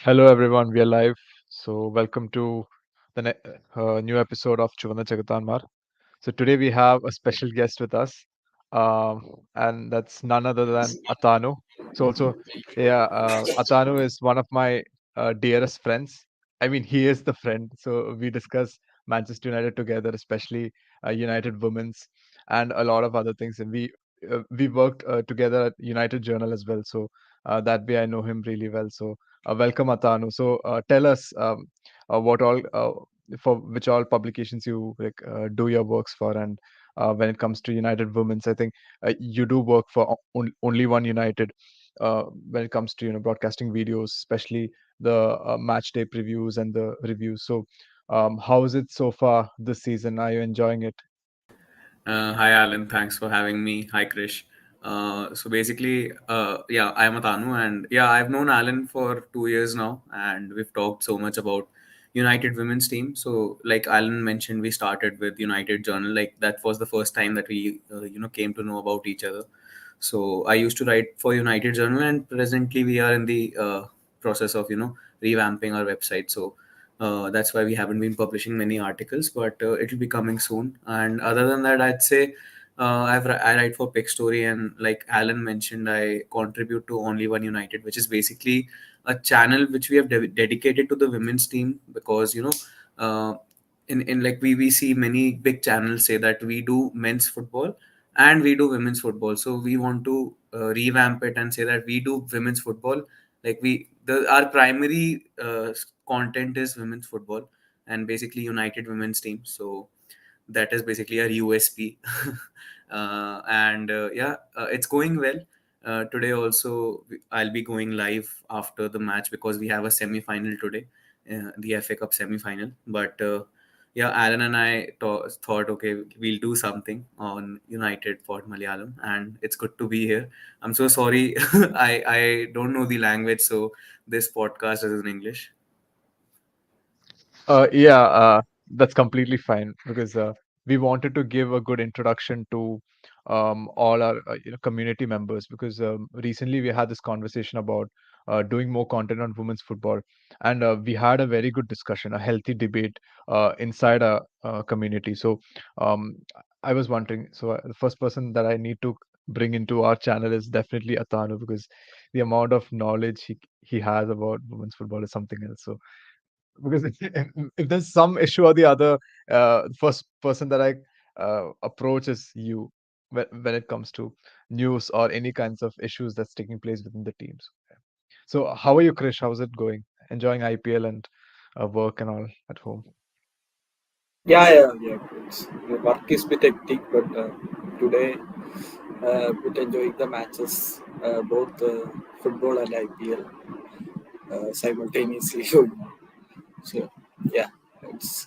Hello everyone, we are live. So welcome to the new episode of Chuvana Chagatanmar. So today we have a special guest with us, and that's none other than Atanu. Atanu is one of my dearest friends. I mean, he is the friend. So we discuss Manchester United together, especially United Women's, and a lot of other things. And we worked together at United Journal as well. So that way I know him really well. So welcome, Atanu. So tell us what all for which all publications you do your works for, and when it comes to United Women's, I think you do work for only one United. When it comes to broadcasting videos, especially the match day previews and the reviews. So, how is it so far this season? Are you enjoying it? Hi, Alan. Thanks for having me. Hi, Krish. Yeah, I'm Atanu, and yeah, I've known Alan for 2 years now, and we've talked so much about United Women's Team. So, like Alan mentioned, we started with United Journal. Like that was the first time that we came to know about each other. So, I used to write for United Journal, and presently we are in the process of revamping our website. So that's why we haven't been publishing many articles, but it'll be coming soon. And other than that, I'd say I write for Pixstory, and like Alan mentioned, I contribute to Only One United, which is basically a channel which we have dedicated to the women's team because uh, in like we see many big channels say that we do men's football and we do women's football. So we want to revamp it and say that we do women's football. Like our primary content is women's football and basically United Women's Team. So that is basically our USP. It's going well. Today also I'll be going live after the match because we have a semi-final today, the FA Cup semi-final. But yeah, Alan and I thought, okay, we'll do something on United for Malayalam, and it's good to be here. I'm so sorry, I don't know the language, so this podcast is in English. Yeah, that's completely fine because we wanted to give a good introduction to all our community members because recently we had this conversation about doing more content on women's football, and we had a very good discussion, a healthy debate inside our community. So um, I was wondering, so the first person that I need to bring into our channel is definitely Atanu because the amount of knowledge he has about women's football is something else. So because if there's some issue or the other, first person that I approach is you when it comes to news or any kinds of issues that's taking place within the teams. So, how are you, Krish? How's it going? Enjoying IPL and work and all at home? Yeah. The work is bit hectic, but today bit enjoying the matches, both football and IPL simultaneously going on. So yeah, it's.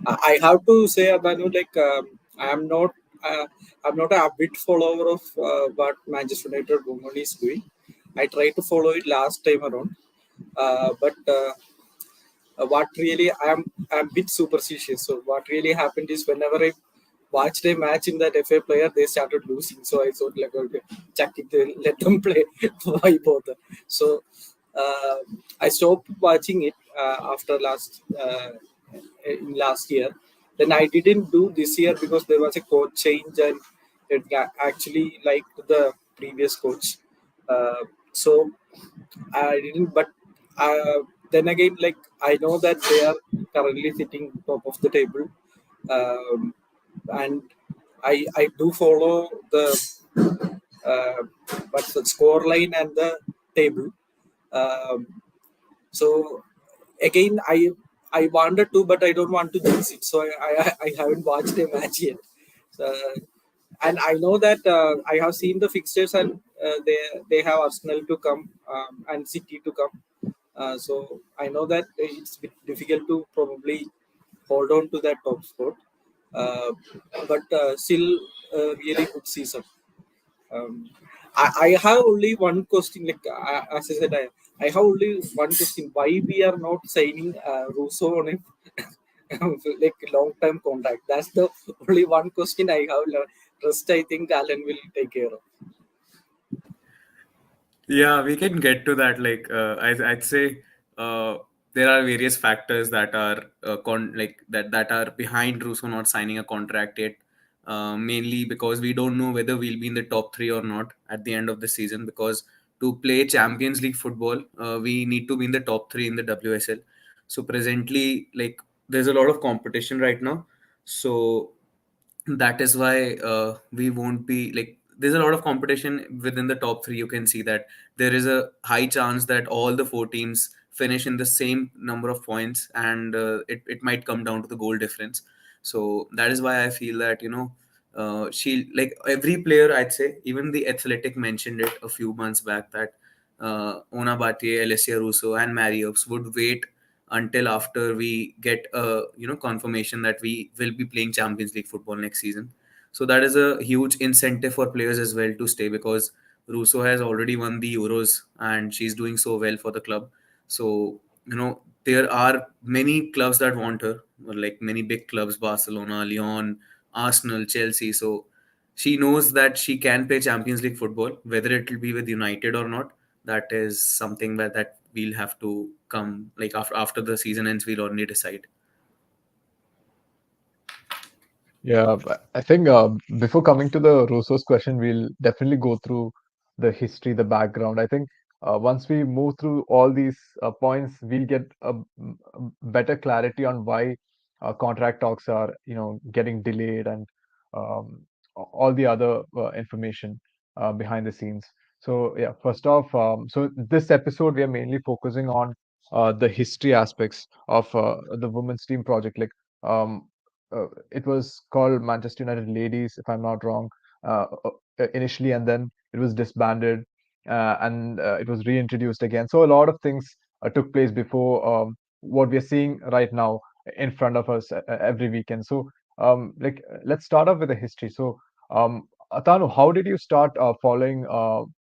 I have to say, Abanu, like uh, I'm not a avid follower of what Manchester United woman is doing. I tried to follow it last time around, but what really I'm a bit superstitious. So what really happened is whenever I watched a match in that FA player, they started losing. So I thought like okay, check it, let them play. Why bother? So uh, I stopped watching it after last year. Then I didn't do this year because there was a coach change and it actually liked the previous coach. Uh, so I didn't, but then again, like I know that they are currently sitting top of the table, um, and I do follow the uh, what's the score line and the table. Um, so again, I wanted to, but I don't want to jinx it, so I haven't watched a match yet. So, and I know that I have seen the fixtures and they have Arsenal to come and City to come. So I know that it's a bit difficult to probably hold on to that top spot, uh, but still really good season. Um, I have only one question. Like as I said, I have only one question. Why we are not signing Russo on a like long term contract? That's the only one question I have. Rest I think Alan will take care of. Yeah, we can get to that. I'd say uh, there are various factors that are that are behind Russo not signing a contract yet. Mainly because we don't know whether we'll be in the top three or not at the end of the season. Because to play Champions League football, we need to be in the top three in the WSL. So presently, like, there's a lot of competition right now. So that is why we won't be like, there's a lot of competition within the top three. You can see that there is a high chance that all the four teams finish in the same number of points, and it might come down to the goal difference. So that is why I feel that, she, like, every player, I'd say, even the Athletic mentioned it a few months back, that Ona Bhatia, Alessia Russo, and Mariups would wait until after we get a, confirmation that we will be playing Champions League football next season. So that is a huge incentive for players as well to stay, because Russo has already won the Euros and she's doing so well for the club. So, there are many clubs that want her, like many big clubs: Barcelona, Lyon, Arsenal, Chelsea. So she knows that she can play Champions League football, whether it will be with United or not. That is something that we'll have to come, like, after the season ends, we'll only decide. Yeah, but I think before coming to the Russo's question, we'll definitely go through the history, the background. I think once we move through all these points, we'll get a better clarity on why contract talks are, getting delayed, and all the other information behind the scenes. So yeah, first off, so this episode we are mainly focusing on the history aspects of the women's team project. Like, it was called Manchester United Ladies, if I'm not wrong, initially, and then it was disbanded, and it was reintroduced again. So a lot of things took place before what we are seeing right now in front of us every weekend. So, let's start off with the history. So, Atanu, how did you start following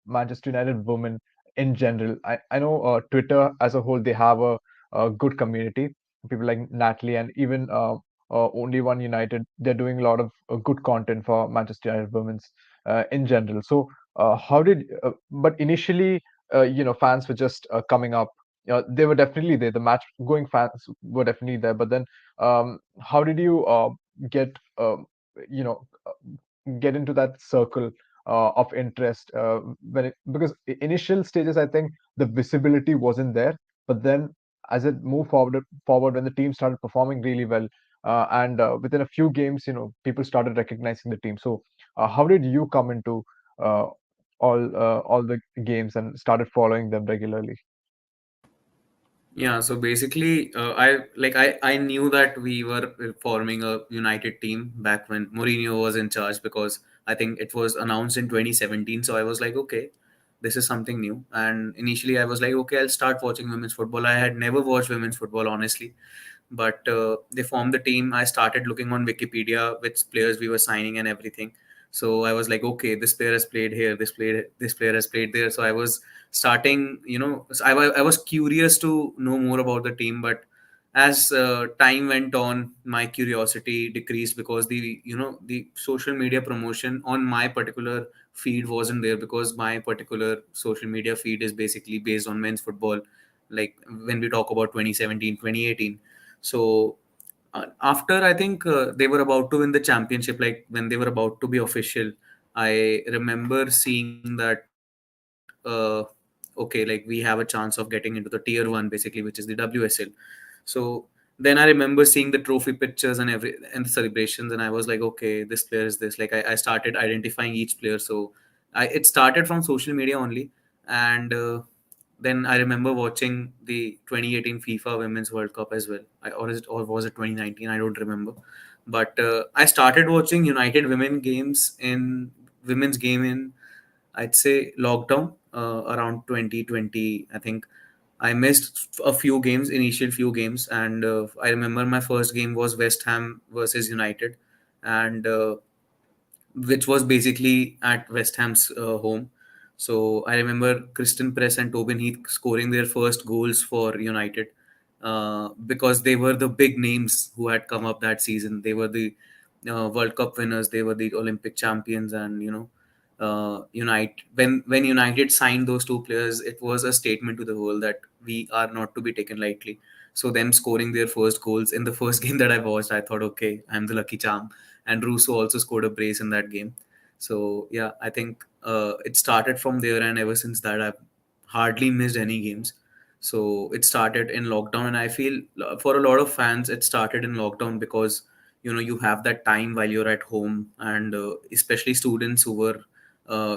Manchester United women in general? I know Twitter as a whole, they have a good community. People like Natalie, and even Only One United, they're doing a lot of good content for Manchester United women's in general. So, but initially, fans were just coming up. They were definitely there. The match going fans were definitely there. But then, how did you get, you know, uh, get into that circle of interest when it, because initial stages, I think the visibility wasn't there, but then as it moved forward when the team started performing really well, and within a few games, people started recognizing the team. So, how did you come into uh, all the games and started following them regularly? Yeah, so basically, I knew that we were forming a United team back when Mourinho was in charge, because I think it was announced in 2017. So I was like, okay, this is something new. And initially, I was like, okay, I'll start watching women's football. I had never watched women's football, honestly, but they formed the team. I started looking on Wikipedia which players we were signing and everything. So I was like, okay, this player has played here, this player has played there. So I was starting, so I was curious to know more about the team. But as time went on, my curiosity decreased, because the social media promotion on my particular feed wasn't there, because my particular social media feed is basically based on men's football, like when we talk about 2017, 2018. So after, I think they were about to win the championship, like when they were about to be official, I remember seeing that okay, like we have a chance of getting into the tier 1, basically, which is the WSL. So then I remember seeing the trophy pictures and the celebrations, and I was like, okay, this player is this. Like, I started identifying each player. So it started from social media only. And then I remember watching the 2018 FIFA Women's World Cup as well. Or was it 2019? I don't remember. But I started watching United women's game in, I'd say, lockdown, around 2020. I think I missed a few games, initial few games, and I remember my first game was West Ham versus United, and which was basically at West Ham's home. So I remember Kristen Press and Tobin Heath scoring their first goals for United, because they were the big names who had come up that season. They were the World Cup winners, they were the Olympic champions, and when United signed those two players, it was a statement to the world that we are not to be taken lightly. So them scoring their first goals in the first game that I watched, I thought, okay, I'm the lucky charm. And Russo also scored a brace in that game. So yeah, I think it started from there, and ever since that, I've hardly missed any games. So it started in lockdown, and I feel for a lot of fans, it started in lockdown because you have that time while you're at home, and especially students who were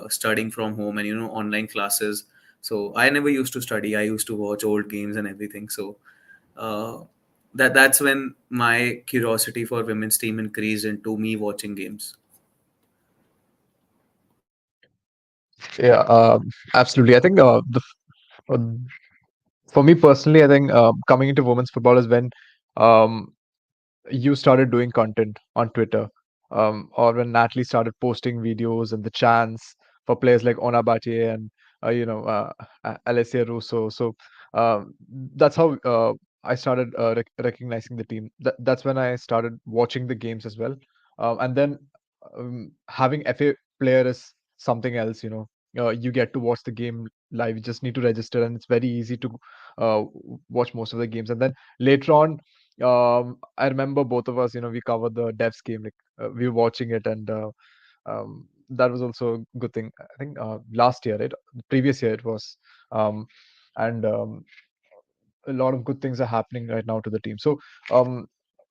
studying from home, and online classes. So I never used to study. I used to watch old games and everything. So uh, that's when my curiosity for women's team increased into me watching games. Yeah, absolutely. I think uh, for me personally, I think coming into women's football is when um, you started doing content on Twitter, or when Natalie started posting videos and the chants for players like Ona Battier and Alessia Russo. So that's how I started recognizing the team. That's when I started watching the games as well, and then having FA player is something else. You get to watch the game live. You just need to register, and it's very easy to watch most of the games. And then later on, I remember both of us, we covered the Devs game, like we were watching it, and that was also a good thing. I think last year, right? The previous year it was, um, and a lot of good things are happening right now to the team. So,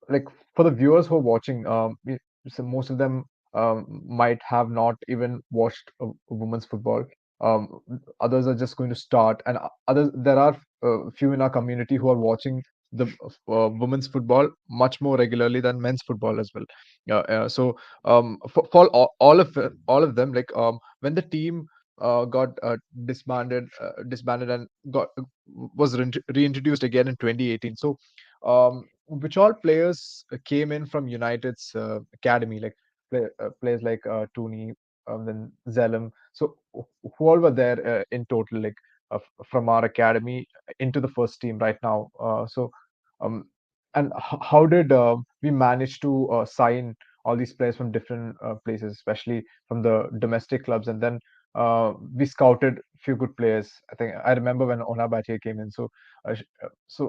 like for the viewers who are watching, so most of them might have not even watched women's football. Um, Others are just going to start, and others there are few in our community who are watching the women's football much more regularly than men's football as well. So for all of them, like when the team got disbanded and got was reintroduced again in 2018. So, which all players came in from United's academy, like players like Tooney, then Zellum. So, who all were there in total, like from our academy into the first team right now? Um, and how did we manage to sign all these players from different places, especially from the domestic clubs, and then we scouted few good players. I think I remember when Ona Battier came in. So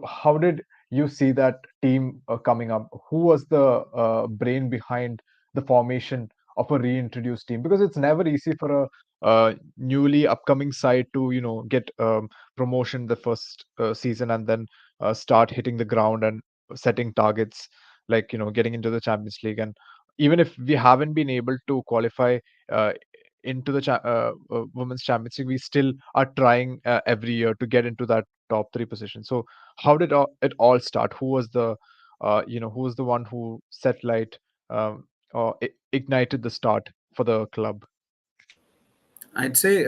how did you see that team coming up? Who was the brain behind the formation of a reintroduced team? Because it's never easy for a newly upcoming side to get promotion the first season and then start hitting the ground and setting targets, like getting into the Champions League. And even if we haven't been able to qualify uh, into the women's Champions League, we still are trying every year to get into that top three position. So how did it all start? Who was who was the one who set light or ignited the start for the club? I'd say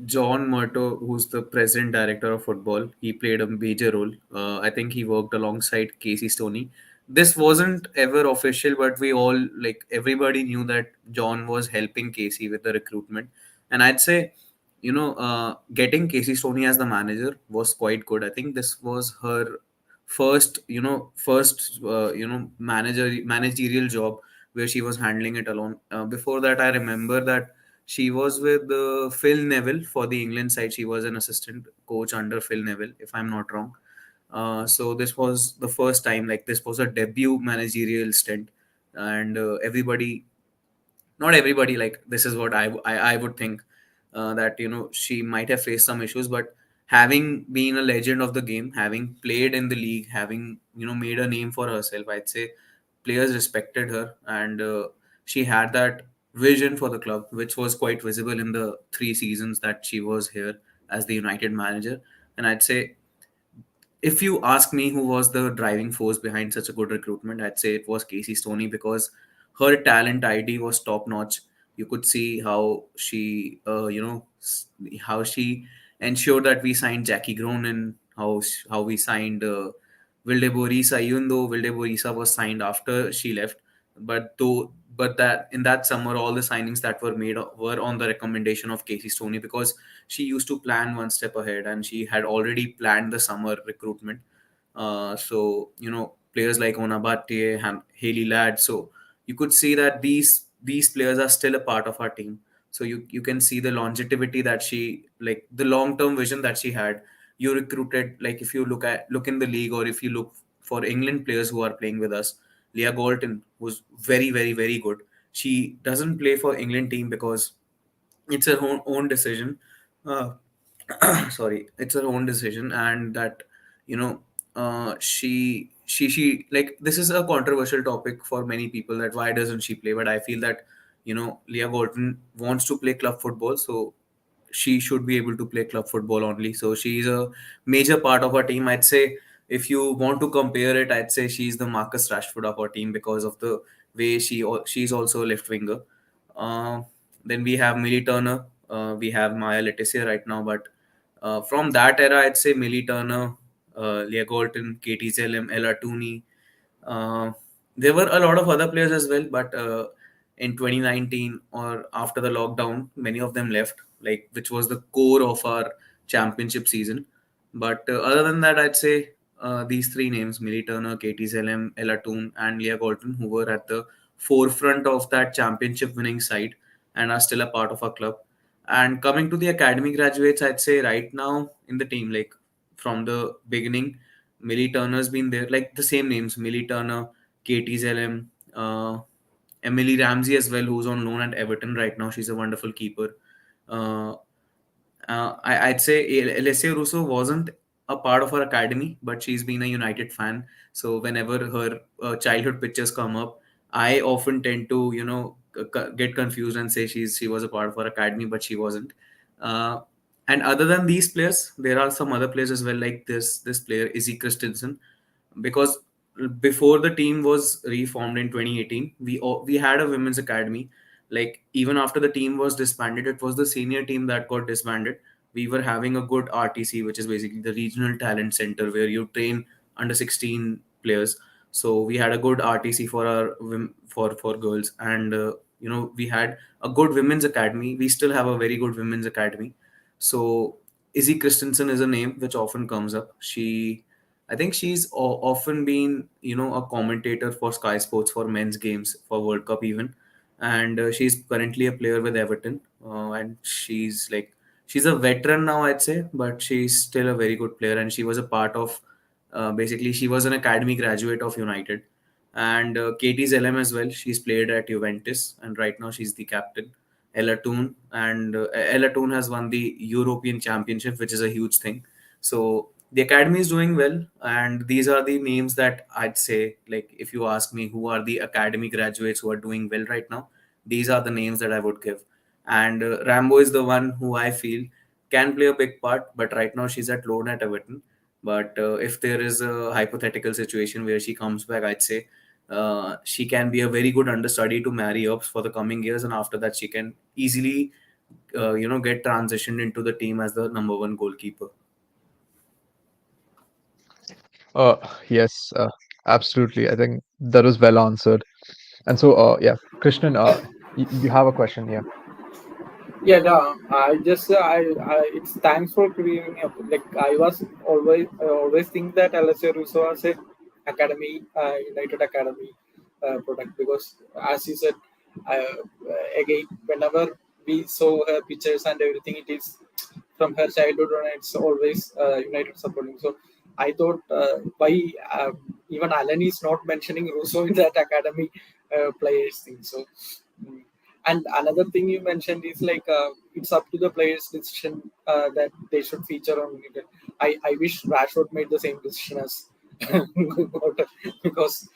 John Murto, who's the president director of football, he played a major role. I think he worked alongside Casey Stoney. This wasn't ever official, but we all, like, everybody knew that John was helping Casey with the recruitment. And I'd say, getting Casey Stoney as the manager was quite good. I think this was her first managerial job where she was handling it alone. Before that, I remember that she was with Phil Neville for the England side. She was an assistant coach under Phil Neville, if I'm not wrong. So this was the first time, like this was a debut managerial stint, and everybody, not everybody, like this is what I would think, that she might have faced some issues, but having been a legend of the game, having played in the league, having made a name for herself, I'd say players respected her, and she had that vision for the club, which was quite visible in the 3 seasons that she was here as the United manager. And I'd say, if you ask me who was the driving force behind such a good recruitment, I'd say it was Casey Stoney, because her talent ID was top notch. You could see how she, how she ensured that we signed Jackie Gronin, how we signed Wilde Borisa, even though Wilde Borisa was signed after she left. But that in that summer, all the signings that were made were on the recommendation of Casey Stoney, because she used to plan one step ahead, and she had already planned the summer recruitment. So players like Onabate and Haley Ladd. So you could see that these players are still a part of our team. So you can see the longevity that she, like the long term vision that she had. You recruited, like if you look in the league, or if you look for England players who are playing with us, Leah Galton was very very very good. She doesn't play for England team because it's her own decision. uh, Sorry, it's her own decision. And that, you know, she like, this is a controversial topic for many people, that why doesn't she play, but I feel that, Leah Golden wants to play club football, so she should be able to play club football only. So she's a major part of our team, I'd say. If you want to compare it, I'd say she's the Marcus Rashford of our team, because of the way she's also a left winger. uh, then we have Millie Turner, we have Maya Letizia right now, but from that era, I'd say Millie Turner, Leah Golton, Katie Zellem, Ella Tooney. Uh, there were a lot of other players as well, but in 2019 or after the lockdown, many of them left, like which was the core of our championship season. But other than that, I'd say these three names: Millie Turner, Katie Zellem, Ella Toon, and Leah Golton, who were at the forefront of that championship winning side and are still a part of our club. And coming to the academy graduates, I'd say right now in the team, like from the beginning, Millie Turner's been there, like the same names: Millie Turner, Katie Zellem, Emily Ramsey as well, who's on loan at Everton right now. She's a wonderful keeper. Uh, I'd say Alessia Russo wasn't a part of her academy, but she's been a United fan. So whenever her childhood pictures come up, I often tend to, get confused and say she was a part of her academy, but she wasn't. Uh, and other than these players, there are some other players as well, like this player Izzy Christensen, because before the team was reformed in 2018, we had a women's academy. Like even after the team was disbanded, it was the senior team that got disbanded. We were having a good RTC, which is basically the regional talent center, where you train under 16 players. So we had a good RTC for our for girls, and we had a good women's academy. We still have a very good women's academy. So Izzy Christensen is a name which often comes up. I think she's often been, a commentator for Sky Sports for men's games for World Cup even, and she's currently a player with Everton, and she's a veteran now, I'd say, but she's still a very good player, and she was a part of, basically she was an academy graduate of United, and Katie Zellem as well. She's played at Juventus, and right now she's the captain. Ella Toon, and Ella Toon has won the European Championship, which is a huge thing. So the academy is doing well, and these are the names that I'd say, like if you ask me who are the academy graduates who are doing well right now, these are the names that I would give. And Rambo is the one who I feel can play a big part, but right now she's at loan at Everton. But if there is a hypothetical situation where she comes back, I'd say she can be a very good understudy to marry up for the coming years, and after that she can easily get transitioned into the team as the number one goalkeeper. Uh, yes, absolutely. I think that was well answered. And so, yeah, Krishnan, you have a question, yeah. Yeah, no, it's thanks for giving me up. Like I always think that LSA Russo was a academy, United Academy product because, as you said, again, whenever we saw her pictures and everything, it is from her childhood and it's always United supporting. So I thought why even Alan is not mentioning Russo in that academy players thing. So. mm, and another thing you mentioned is like it's up to the players' decision that they should feature on it. I wish Rashford made the same decision as because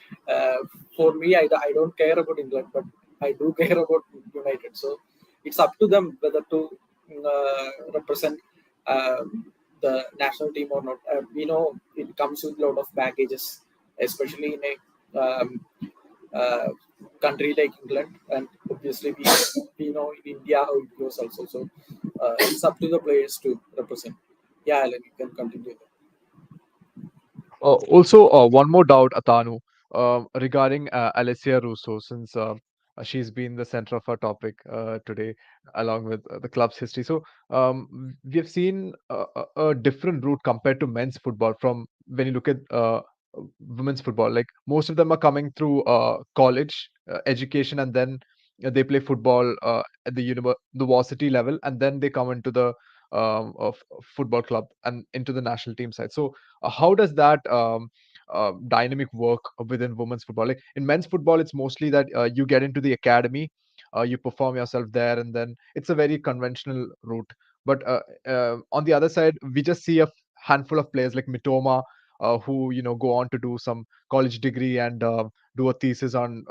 for me I don't care about England, but I do care about United. So it's up to them whether to represent the national team or not. We know it comes with a lot of packages, especially in a uh, country like England, and obviously we know in India how it goes also. So it's up to the players to represent. Yeah, Alan, you can continue. Also, one more doubt, Atanu, regarding Alessia Russo, since she's been the center of our topic today, along with the club's history. So, we have seen a different route compared to men's football from when you look at women's football. Like most of them are coming through college education and then they play football at the the varsity level, and then they come into the football club and into the national team side. So how does that dynamic work within women's football? Like in men's football, it's mostly that you get into the academy, you perform yourself there, and then it's a very conventional route. But on the other side, we just see a handful of players like Mitoma, who go on to do some college degree and do a thesis on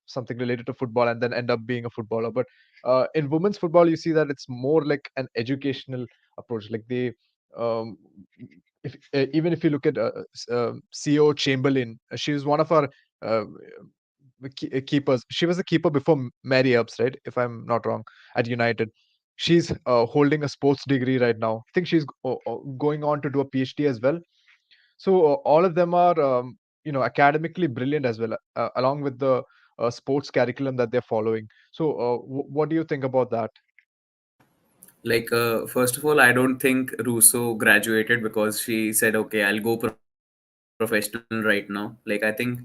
something related to football, and then end up being a footballer. But in women's football, you see that it's more like an educational approach. Like they, um, if even if you look at CO Chamberlain, she was one of our uh, keepers. She was a keeper before Mary Earps, right? If I'm not wrong, at United. She's holding a sports degree right now. I think she's going on to do a PhD as well. So all of them are, academically brilliant as well, along with the sports curriculum that they're following. So, what do you think about that? Like, first of all, I don't think Russo graduated because she said, "Okay, I'll go professional right now." Like, I think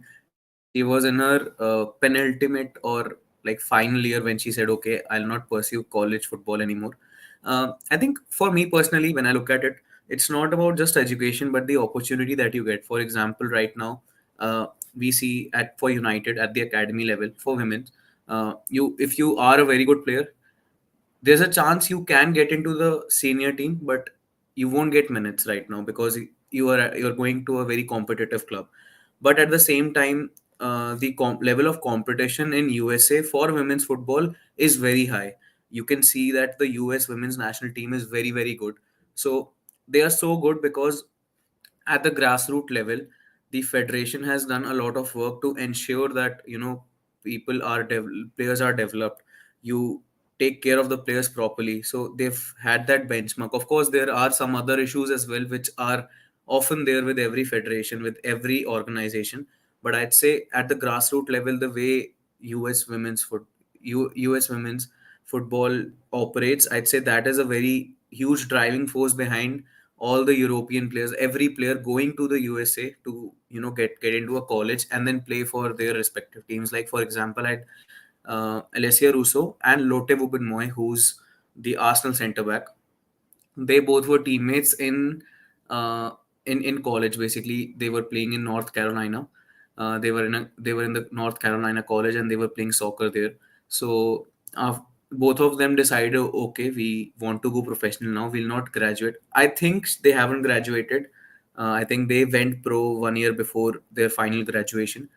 she was in her penultimate or like final year when she said, "Okay, I'll not pursue college football anymore." I think for me personally, when I look at it, it's not about just education, but the opportunity that you get. For example, right now, uh, we see at for United at the academy level for women, you if you are a very good player, there's a chance you can get into the senior team, but you won't get minutes right now because you're going to a very competitive club. But at the same time, the level of competition in USA for women's football is very high. You can see that the US women's national team is very, very good. So they are so good because at the grassroots level, the federation has done a lot of work to ensure that players are developed. You take care of the players properly, so they've had that benchmark. Of course, there are some other issues as well, which are often there with every federation, with every organization. But I'd say at the grassroots level, the way us women's foot us women's football operates, I'd say that is a very huge driving force behind all the European players, every player going to the USA to get into a college and then play for their respective teams. Like for example, at Alessia Russo and Lotte Wubben-Moy, who's the Arsenal centre back. They both were teammates uh, in college. Basically, they were playing in North Carolina. They were in the North Carolina college and they were playing soccer there. So both of them decided, okay, we want to go professional now. We'll not graduate. I think they haven't graduated. I think they went pro 1 year before their final graduation.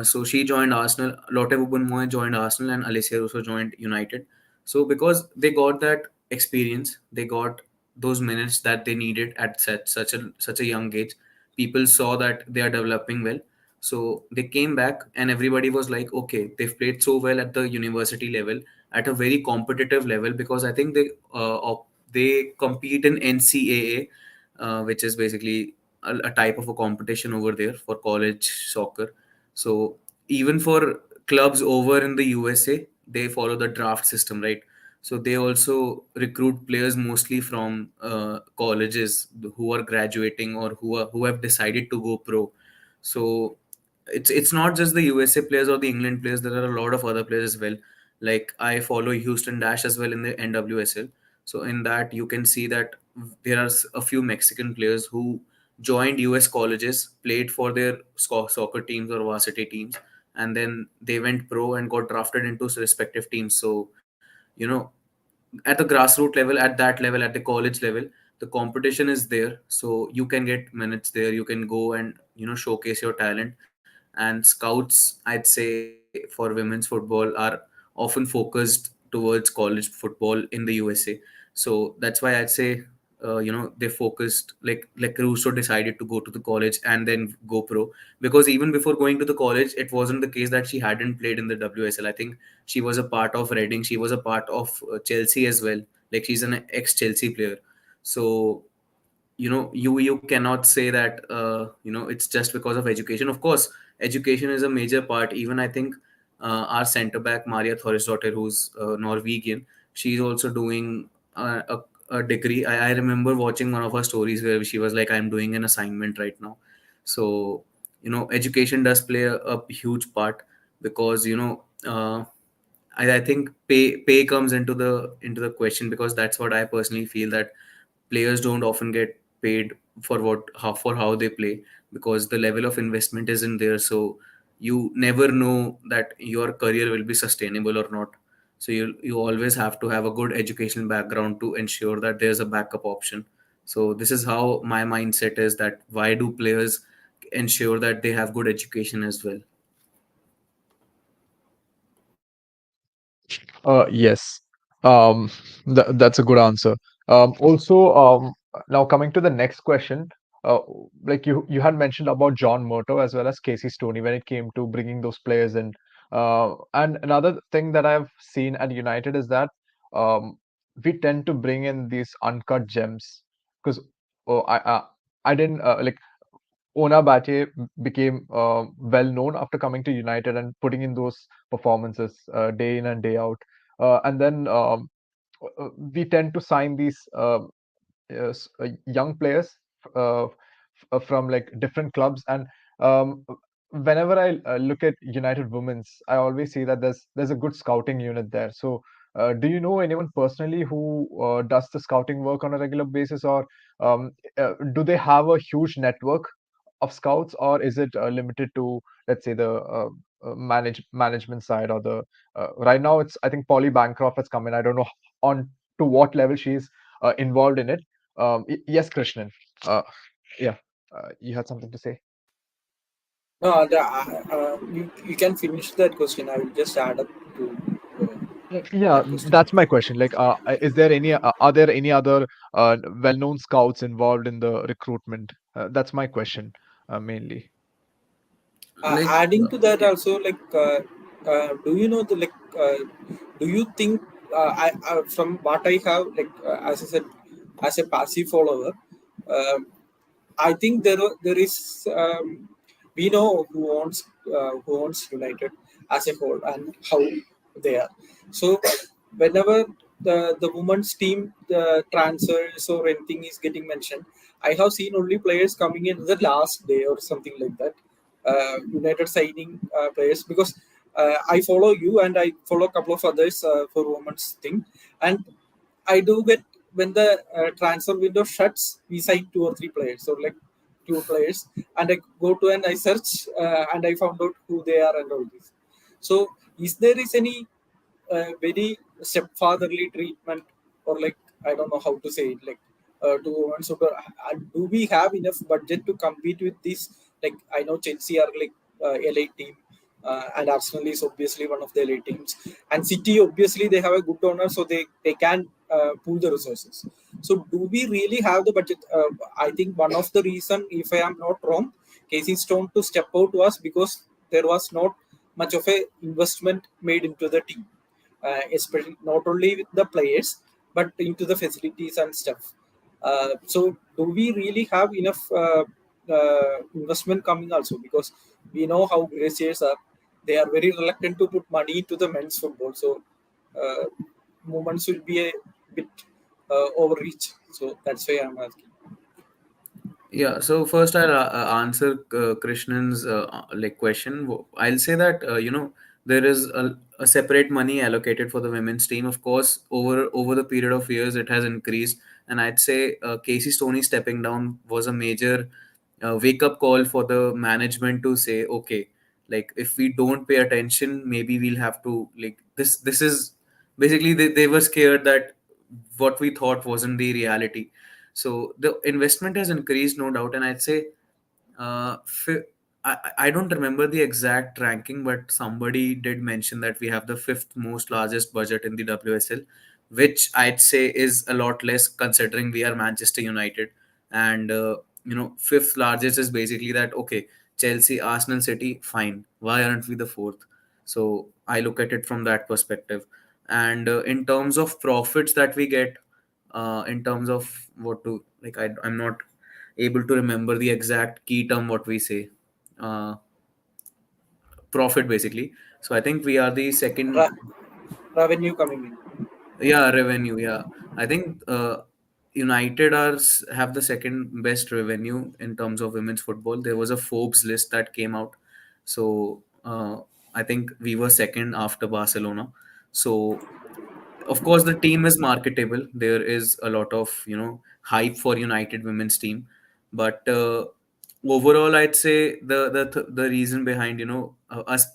So she joined Arsenal. Lotte Wubben-Moy joined Arsenal, and Alessia Russo joined United. So because they got that experience, they got those minutes that they needed at such a young age. People saw that they are developing well, so they came back, and everybody was like, okay, they've played so well at the university level, at a very competitive level, because I think they compete in NCAA, which is basically a type of a competition over there for college soccer. So even for clubs over in the USA, they follow the draft system, right? So they also recruit players mostly from colleges who are graduating or who have decided to go pro. So it's not just the USA players or the England players. There are a lot of other players as well. Like I follow Houston Dash as well in the NWSL. So in that you can see that there are a few Mexican players who joined US colleges, played for their soccer teams or varsity teams, and then they went pro and got drafted into respective teams. So you know at the grassroots level, at the college level, the competition is there, so you can get minutes there. You can go and showcase your talent. And scouts, I'd say, for women's football are often focused towards college football in the USA. So that's why I'd say they focused, like Russo decided to go to the college and then go pro, because even before going to the college, it wasn't the case that she hadn't played in the WSL. I think she was a part of Reading. She was a part of Chelsea as well. Like she's an ex-Chelsea player. So you cannot say that it's just because of education. Of course, education is a major part. Even I think our center back Maria Thorisdottir, who's Norwegian, she's also doing a degree. I remember watching one of her stories where she was like, I'm doing an assignment right now. So education does play a huge part, because I think pay comes into the question, because that's what I personally feel, that players don't often get paid for how they play, because the level of investment isn't there. So you never know that your career will be sustainable or not. So you always have to have a good educational background to ensure that there's a backup option. So this is how my mindset is, that why do players ensure that they have good education as well? Yes. That's a good answer. Also, now coming to the next question, uh, like you had mentioned about John Murto as well as Casey Stoney when it came to bringing those players in. And another thing that I've seen at United is that um, we tend to bring in these uncut gems because oh, I didn't like Ona Batye became well known after coming to United and putting in those performances day in and day out. And then we tend to sign these young players from like different clubs. And um, whenever I look at United Women's, I always see that there's a good scouting unit there. So, do you know anyone personally who does the scouting work on a regular basis, or do they have a huge network of scouts, or is it limited to, let's say, the management side, or the right now it's, I think, Polly Bancroft has come in. I don't know on to what level she's involved in it. Yes, Krishnan. Uh, yeah, you had something to say. No, you can finish that question. I will just add up to Yeah, that question. that's my question. Like, is there any, are there any other well-known scouts involved in the recruitment? That's my question, mainly. Like, Adding to that also, like, do you know the like? Do you think from what I have, like, as I said, as a passive follower, uh, I think there is we know who owns United as a whole and how they are. So whenever the women's team transfers or anything is getting mentioned, I have seen only players coming in the last day or something like that. United signing players, because I follow you and I follow a couple of others for women's thing, and I do get when the transfer window shuts, we sign two or three players, so like two players, and I go to and I search and I found out who they are and all this. So, is there is any very stepfatherly treatment, or like, I don't know how to say it, like to women super? Do we have enough budget to compete with this? Like, I know Chelsea are like elite team, and Arsenal is obviously one of the elite teams, and City obviously they have a good owner, so they can pool the resources. So do we really have the budget? I think one of the reason, if I am not wrong, Casey Stone to step out was because there was not much of a investment made into the team, especially not only with the players but into the facilities and stuff. So do we really have enough investment coming also? Because we know how glaciers are; they are very reluctant to put money into the men's football. So uh, movements will be a bit overreach. So that's why I'm asking. yeah, so first I'll answer Krishnan's like question. I'll say that there is a separate money allocated for the women's team. Of course, over the period of years, it has increased, and I'd say Casey Stoney stepping down was a major wake up call for the management to say, okay, like if we don't pay attention, maybe we'll have to, like, this is basically, they were scared that what we thought wasn't the reality. So the investment has increased, no doubt, and I'd say uh, fi- I don't remember the exact ranking, but somebody did mention that we have the fifth most largest budget in the WSL, which I'd say is a lot less considering we are Manchester United. And fifth largest is basically that, okay, Chelsea, Arsenal, City, fine. Why aren't we the fourth? So I look at it from that perspective. And in terms of profits that we get, in terms of what to, like, I'm not able to remember the exact key term what we say, uh, profit basically. So I think we are the second. Ra- Revenue coming in. Yeah, revenue, yeah. I think United have the second best revenue in terms of women's football. There was a Forbes list that came out, so I think we were second after Barcelona. So of course the team is marketable. There is a lot of hype for United women's team, but overall I'd say the reason behind us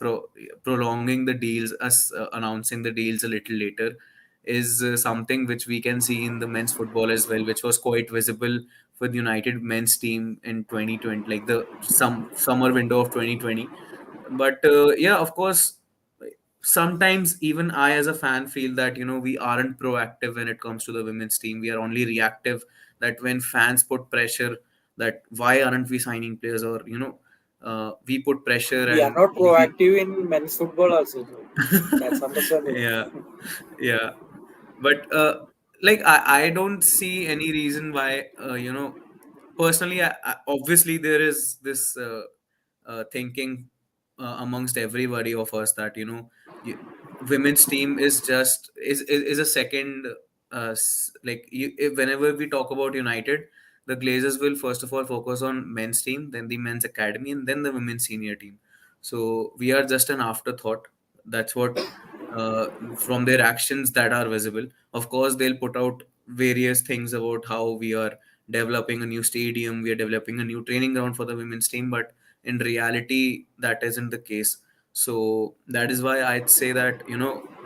prolonging the deals, us announcing the deals a little later, is something which we can see in the men's football as well, which was quite visible for the United men's team in 2020, like the summer window of 2020. But yeah, of course, sometimes even I as a fan feel that we aren't proactive when it comes to the women's team. We are only reactive, that when fans put pressure, that why aren't we signing players, or we put pressure We are and not we proactive in men's football also. That's understandable. yeah, yeah. But like I don't see any reason why personally obviously there is this thinking amongst everybody of us that you, women's team is just is a second like whenever we talk about United, the Glazers will first of all focus on men's team, then the men's academy, and then the women's senior team. So we are just an afterthought. That's what from their actions that are visible. Of course, they'll put out various things about how we are developing a new stadium, we are developing a new training ground for the women's team, but in reality, that isn't the case. So that is why I'd say that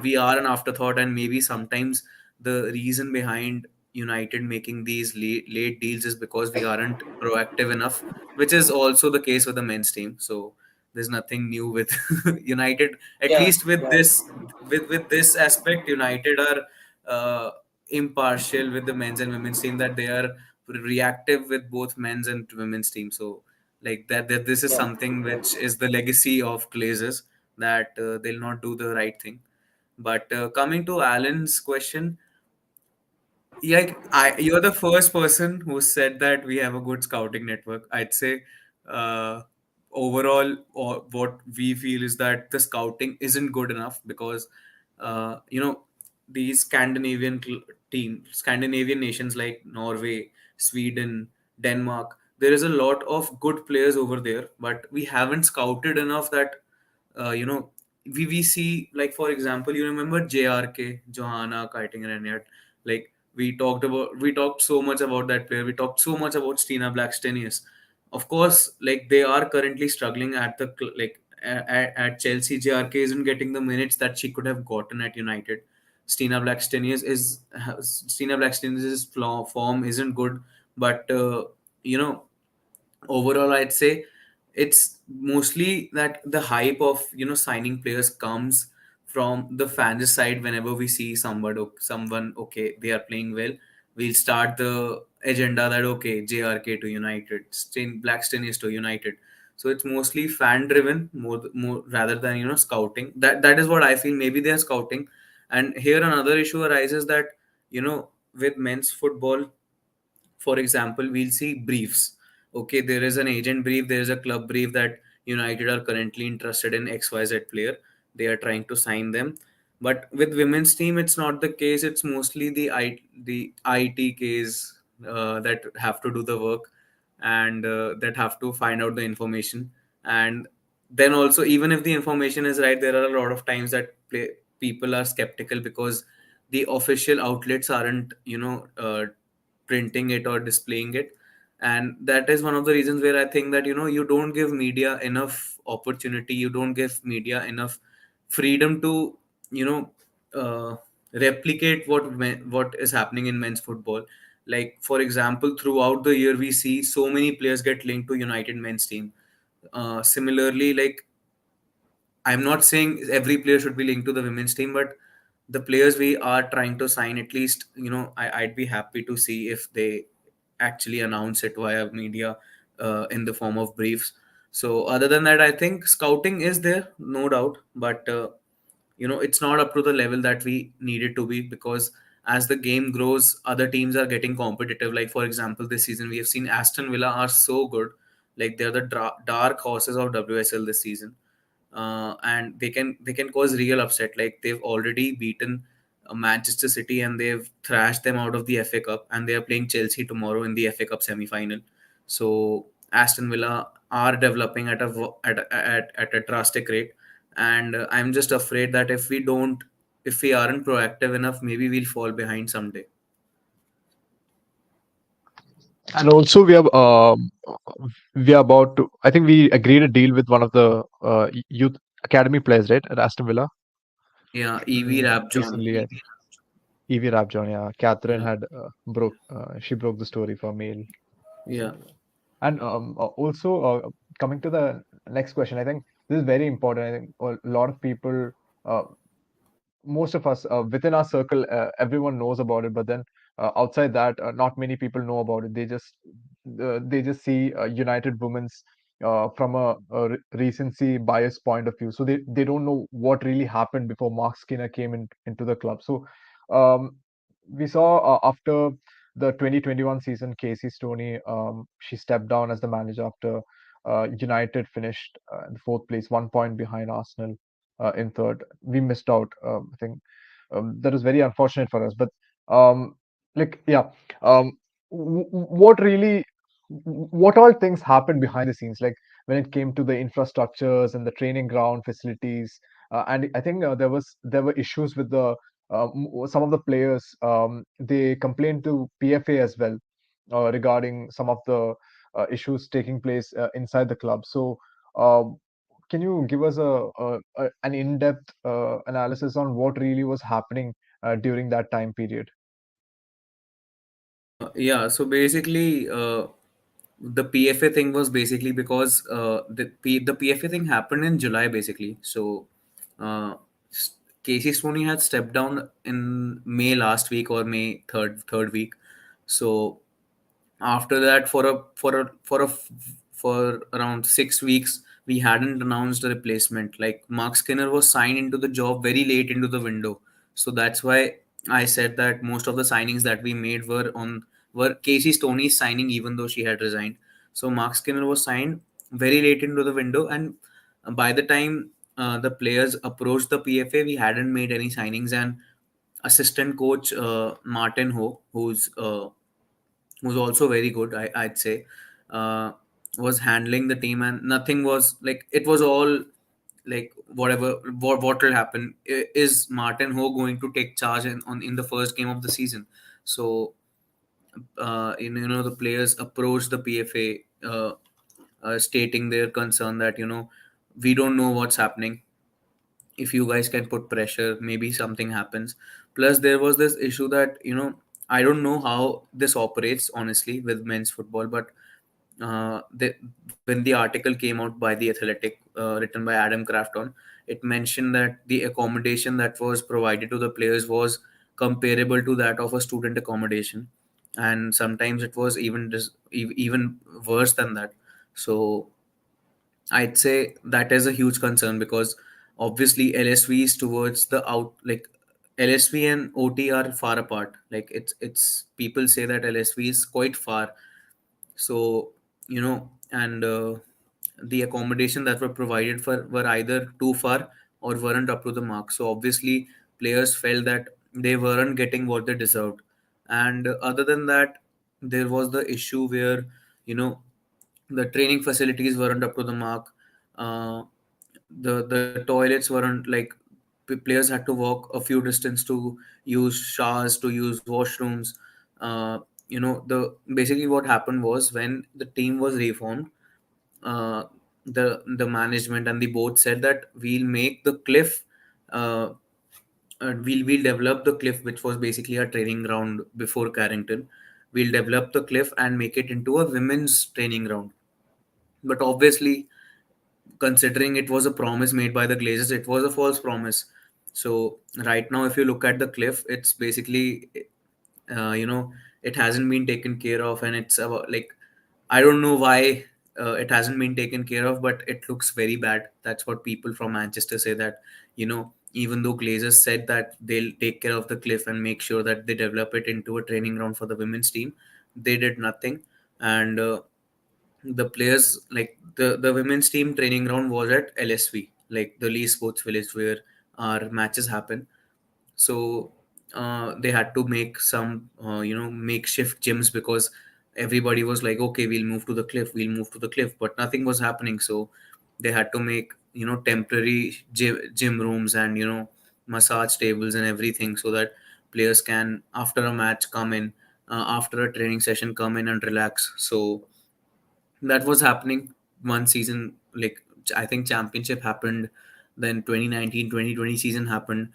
we are an afterthought, and maybe sometimes the reason behind United making these late deals is because we aren't proactive enough, which is also the case with the men's team. So there's nothing new with United, at Yeah, least with yeah, this with this aspect. United are impartial with the men's and women's team, that they are reactive with both men's and women's team. So like that this is yeah. something which is the legacy of Glazers, that they'll not do the right thing. But coming to Alan's question, yeah, you're the first person who said that we have a good scouting network. I'd say uh, overall, or what we feel is that the scouting isn't good enough, because these Scandinavian nations like Norway, Sweden, Denmark, there is a lot of good players over there, but we haven't scouted enough that uh, you know we see, like for example, you remember JRK, Johanna Keiting, like we talked so much about that player. We talked so much about Stina Blackstenius. Of course, like they are currently struggling at the at Chelsea. JRK isn't getting the minutes that she could have gotten at United. Stina Blackstenius's form isn't good, but you know overall I'd say it's mostly that the hype of signing players comes from the fans side. Whenever we see someone, okay, they are playing well, we'll start the agenda that okay, JRK to United, Blackstone is to United. So it's mostly fan driven, more rather than scouting. That is what I feel. Maybe they are scouting. And here another issue arises, that with men's football, for example, we'll see briefs. Okay, there is an agent brief, there is a club brief that United are currently interested in XYZ player. They are trying to sign them. But with women's team, it's not the case. It's mostly the ITKs that have to do the work, and that have to find out the information. And then also, even if the information is right, there are a lot of times that people are skeptical because the official outlets aren't printing it or displaying it. And that is one of the reasons where I think that you don't give media enough opportunity, you don't give media enough freedom to you know uh, replicate what is happening in men's football. Like for example, throughout the year we see so many players get linked to United men's team. Similarly, like I'm not saying every player should be linked to the women's team, but the players we are trying to sign, at least, I'd be happy to see if they actually announce it via media in the form of briefs. So, other than that, I think scouting is there, no doubt, but it's not up to the level that we need it to be, because as the game grows, other teams are getting competitive. Like, for example, this season, we have seen Aston Villa are so good. Like, they're the dark horses of WSL this season, and they can cause real upset. Like they've already beaten Manchester City, and they've thrashed them out of the FA Cup, and they are playing Chelsea tomorrow in the FA Cup semi-final. So Aston Villa are developing at a drastic rate, and I'm just afraid that if we don't if we aren't proactive enough, maybe we'll fall behind someday. And also, we are about to. I think we agreed a deal with one of the youth academy players, right, at Aston Villa. Yeah, EV Rap John. Recently, I think Evie Rabjohn. Yeah, Catherine Yeah, had she broke the story for Mail. yeah. So, and also coming to the next question, I think this is very important. I think a lot of people. Uh, most of us within our circle everyone knows about it, but then outside that not many people know about it. They just see United Women's from a recency bias point of view, so they don't know what really happened before Mark Skinner came into the club. So um, we saw after the 2021 season, Casey Stoney, she stepped down as the manager after United finished in the fourth place, 1 point behind Arsenal in third. We missed out. I think that was very unfortunate for us. But um, yeah, um, what really, what all things happened behind the scenes, like when it came to the infrastructures and the training ground facilities, and I think there were issues with the some of the players. They complained to PFA as well regarding some of the issues taking place inside the club. So. Uh, can you give us an in-depth analysis on what really was happening during that time period? Yeah, so basically, the PFA thing was basically because the PFA thing happened in July basically. So, uh, Casey Stoney had stepped down in May last week or May third week. So after that, for around 6 weeks, we hadn't announced a replacement. Like Mark Skinner was signed into the job very late into the window, so that's why I said that most of the signings that we made were Casey Stoney's signing, even though she had resigned. So Mark Skinner was signed very late into the window, and by the time the players approached the PFA, we hadn't made any signings. And assistant coach Martin Ho, who's also very good, I'd say, uh, was handling the team, and nothing was like, it was all like whatever, what will happen. Is Martin Ho going to take charge in the first game of the season? So the players approached the PFA, stating their concern that we don't know what's happening. If you guys can put pressure, maybe something happens. Plus there was this issue that I don't know how this operates honestly with men's football, but when the article came out by the Athletic, written by Adam Crafton, it mentioned that the accommodation that was provided to the players was comparable to that of a student accommodation, and sometimes it was even worse than that. So I'd say that is a huge concern, because obviously LSVs towards the out, like LSV and OT are far apart. Like it's people say that LSV is quite far. So and the accommodation that were provided for were either too far or weren't up to the mark. So obviously players felt that they weren't getting what they deserved. And other than that, there was the issue where you know the training facilities weren't up to the mark. uh, the toilets weren't like, players had to walk a few distance to use showers, to use washrooms. uh, the basically what happened was, when the team was reformed, uh, the management and the board said that we'll make the cliff, uh, we'll develop the cliff, which was basically a training ground before Carrington. We'll develop the cliff and make it into a women's training ground. But obviously, considering it was a promise made by the Glazers, it was a false promise. So right now, if you look at the cliff, it's basically, it hasn't been taken care of, and it's about like, I don't know why it hasn't been taken care of, but it looks very bad. That's what people from Manchester say, that even though Glazers said that they'll take care of the cliff and make sure that they develop it into a training ground for the women's team, they did nothing. And the players, like the women's team training ground was at LSV, like the Lee Sports Village, where our matches happen. So they had to make some makeshift gyms, because everybody was like, okay, we'll move to the cliff, we'll move to the cliff, but nothing was happening. So they had to make temporary gym rooms, and massage tables and everything, so that players can, after a match, come in, after a training session, come in and relax. So that was happening one season. Like, I think championship happened, then 2019-2020 season happened,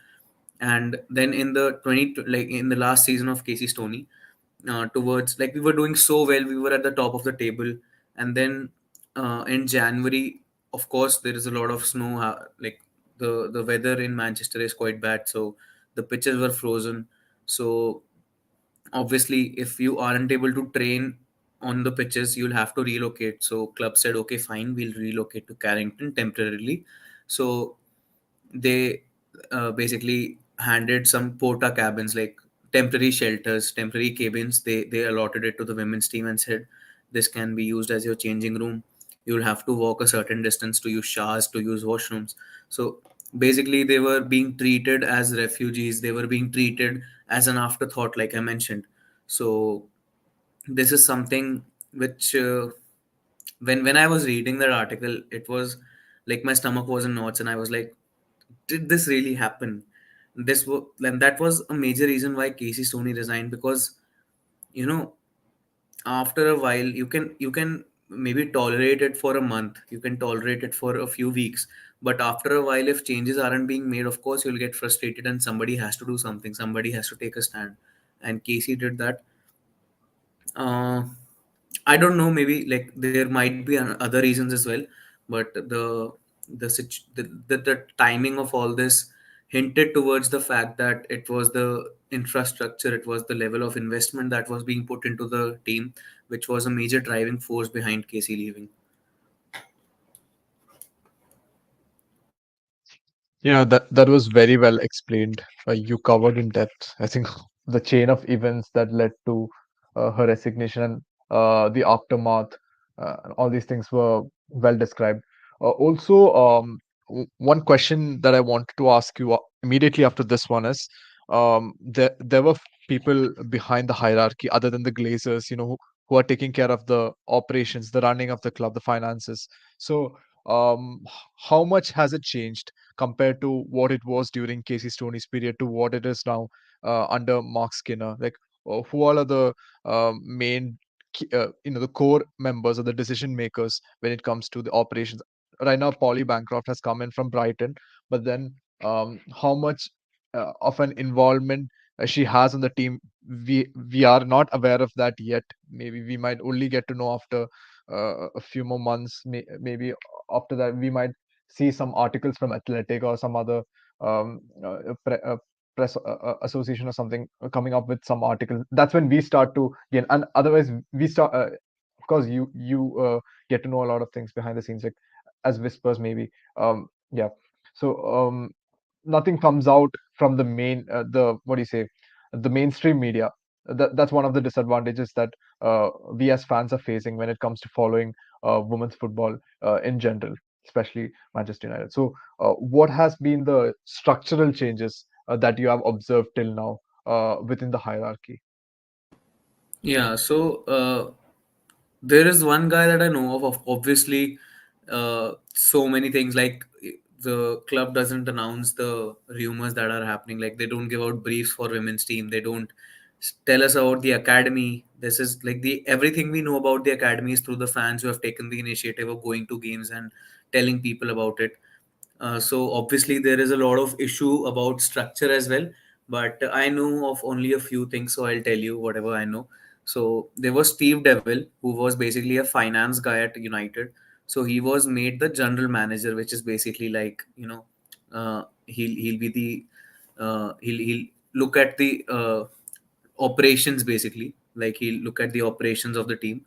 and then in the 20, like in the last season of Casey Stoney, towards, like, we were doing so well, we were at the top of the table, and then in January, of course, there is a lot of snow. Like, the weather in Manchester is quite bad, so the pitches were frozen. So obviously, if you aren't able to train on the pitches, you'll have to relocate. So club said, okay, fine, we'll relocate to Carrington temporarily. So they basically handed some porta cabins, like temporary shelters, temporary cabins. They allotted it to the women's team and said, this can be used as your changing room. You'll have to walk a certain distance to use showers, to use washrooms. So basically, they were being treated as refugees. They were being treated as an afterthought, like I mentioned. So this is something which, when I was reading that article, it was like my stomach was in knots, and I was like, did this really happen? And that was a major reason why Casey Stoney resigned, because, you know, after a while, you can maybe tolerate it for a month, you can tolerate it for a few weeks, but after a while, if changes aren't being made, of course you'll get frustrated, and somebody has to do something, somebody has to take a stand. And Casey did that. uh, I don't know, maybe like there might be other reasons as well, but the timing of all this hinted towards the fact that it was the infrastructure, it was the level of investment that was being put into the team, which was a major driving force behind Casey leaving. Yeah, that was very well explained. You covered in depth, I think, the chain of events that led to her resignation and the aftermath. All these things were well described. Also, one question that I wanted to ask you immediately after this one is, there were people behind the hierarchy other than the Glazers, who are taking care of the operations, the running of the club, the finances. So, how much has it changed compared to what it was during Casey Stoney's period to what it is now under Mark Skinner? Like, who all are the main, the core members or the decision makers when it comes to the operations? Right now, Polly Bancroft has come in from Brighton, but then how much of an involvement she has on the team, we are not aware of that yet. Maybe we might only get to know after a few more months. Maybe after that, we might see some articles from Athletic or some other press association or something coming up with some article. That's when we start to gain, and otherwise we start. Of course, you get to know a lot of things behind the scenes, like as whispers, maybe. Yeah. So nothing comes out from the main, the what do you say, the mainstream media. That's one of the disadvantages that we as fans are facing when it comes to following women's football in general, especially Manchester United. So, what has been the structural changes that you have observed till now within the hierarchy? Yeah, so there is one guy that I know of. Obviously, so many things, like the club doesn't announce the rumors that are happening. Like, they don't give out briefs for women's team. They don't tell us about the academy. This is like the everything we know about the academy is through the fans who have taken the initiative of going to games and telling people about it. So obviously there is a lot of issue about structure as well, but I know of only a few things, so I'll tell you whatever I know. So there was Steve Devil, who was basically a finance guy at United. So he was made the general manager, which is basically like, he'll be the he'll look at the operations, basically, like he'll look at the operations of the team.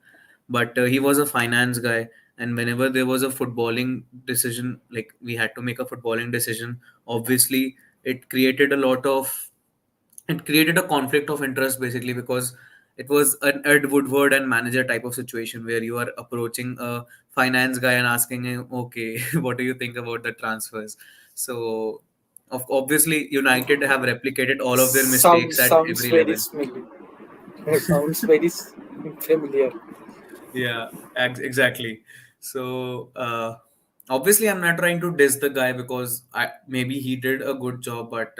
But he was a finance guy, and whenever there was a footballing decision, like we had to make a footballing decision, obviously it created a lot of it created a conflict of interest, basically, because it was an Ed Woodward and manager type of situation where you are approaching a finance guy and asking him, okay, what do you think about the transfers? So obviously United have replicated all of their mistakes at Sounds every very level. familiar. Sounds very familiar. Yeah, exactly. So obviously I'm not trying to diss the guy, because maybe he did a good job, but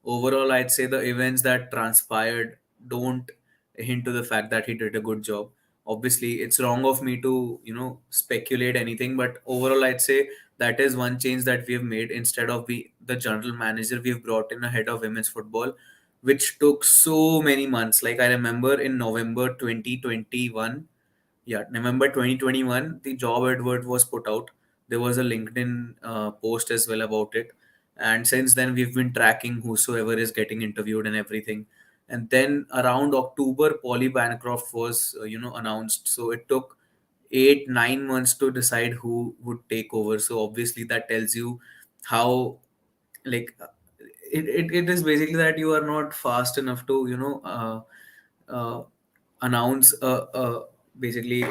overall I'd say the events that transpired don't hint to the fact that he did a good job. Obviously it's wrong of me to speculate anything, but overall I'd say that is one change that we have made. Instead of the general manager, we've brought in a head of women's football, which took so many months. Like, I remember in November 2021, yeah, November 2021, the job advert was put out. There was a LinkedIn post as well about it. And since then, we've been tracking whosoever is getting interviewed and everything. And then around October, Polly Bancroft was, announced. So it took 8, 9 months to decide who would take over. So obviously, that tells you how, like, it is basically that you are not fast enough to, uh, announce basically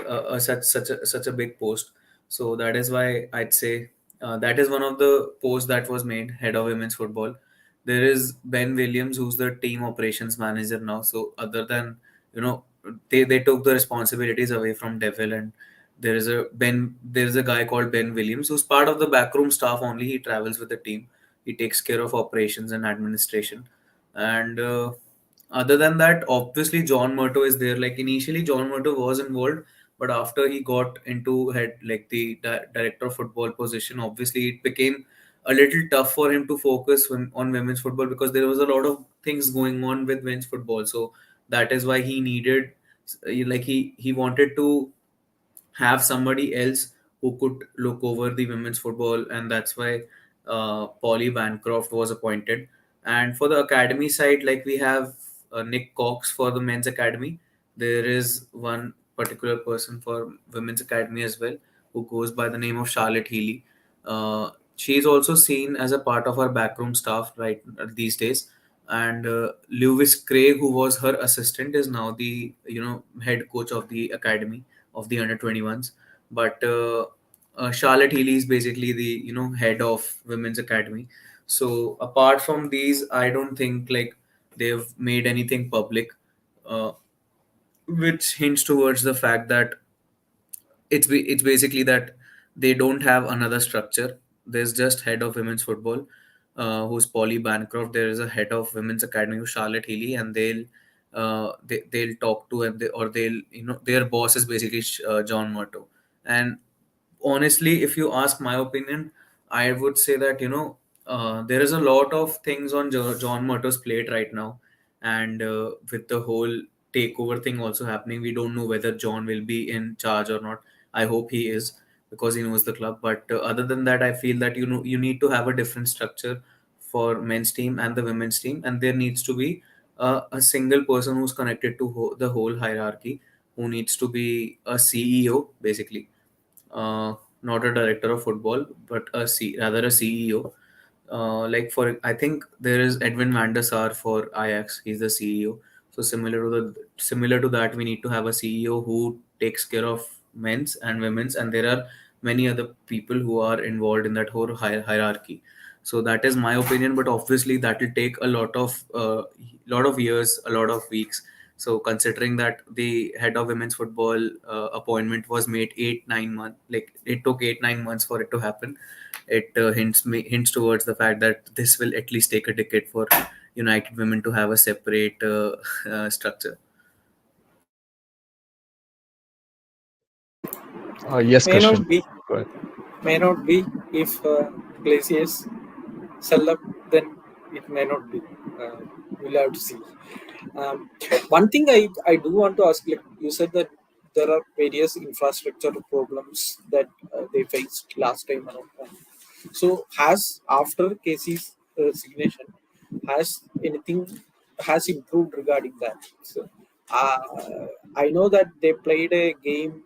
such a big post. So that is why I'd say that is one of the posts that was made, head of women's football. There is Ben Williams, who's the team operations manager now. So other than, you know they took the responsibilities away from Devil, and there is a guy called Ben Williams, who's part of the backroom staff only. He travels with the team. He takes care of operations and administration. And other than that, obviously John Murto is there. Like, initially John Murto was involved, but after he got into head, like the director of football position, obviously it became a little tough for him to focus on women's football, because there was a lot of things going on with women's football. So that is why he needed, like, he wanted to have somebody else who could look over the women's football, and that's why Polly Bancroft was appointed. And for the academy side, like, we have Nick Cox for the men's academy. There is one particular person for women's academy as well, who goes by the name of Charlotte Healy. She is also seen as a part of our backroom staff right these days. And Lewis Craig, who was her assistant, is now the head coach of the academy of the under 21s. But Charlotte Healy is basically the head of women's academy. So apart from these, I don't think like they've made anything public, uh, which hints towards the fact that it's basically that they don't have another structure. There's just head of women's football, who's Polly Bancroft. There is a head of women's academy, who's Charlotte Healy, and they'll talk to, and they'll their boss is basically John Murto. And honestly, if you ask my opinion, I would say that there is a lot of things on John Murto's plate right now. And with the whole takeover thing also happening, we don't know whether John will be in charge or not. I hope he is, because he knows the club. But other than that, I feel that you need to have a different structure for men's team and the women's team, and there needs to be a single person who's connected to the whole hierarchy, who needs to be a CEO basically, uh, not a director of football, but rather a CEO. Like, I think there is Edwin van der Sar for Ajax. He's the CEO. So similar to that, we need to have a CEO who takes care of men's and women's, and there are many other people who are involved in that whole hierarchy. So that is my opinion, but obviously that will take a lot of years, a lot of weeks. So considering that the head of women's football appointment was made 8, 9 months, like it took 8, 9 months for it to happen, it hints towards the fact that this will at least take a decade for United Women to have a separate structure. Yes, May Christian. not be, Go ahead. may not be. If glaciers sell up, then it may not be. Uh, we'll have to see. One thing I do want to ask, like you said that there are various infrastructure problems that they faced last time around. So has after Casey's resignation, has anything has improved regarding that? So, I know that they played a game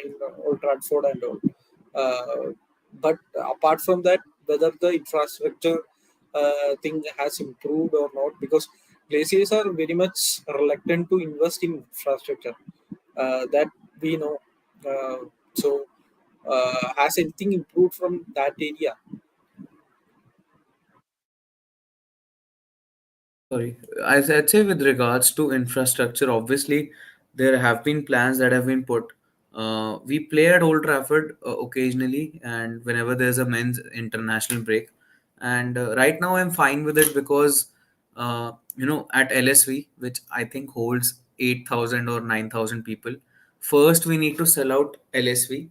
in Old Trafford and all, but apart from that, whether the infrastructure thing has improved or not, because glaciers are very much reluctant to invest in infrastructure. That we know. So, has anything improved from that area? Sorry, I'd say with regards to infrastructure, obviously there have been plans that have been put. We play at Old Trafford occasionally, and whenever there's a men's international break. And right now, I'm fine with it because, at LSV, which I think holds 8,000 or 9,000 people, first we need to sell out LSV.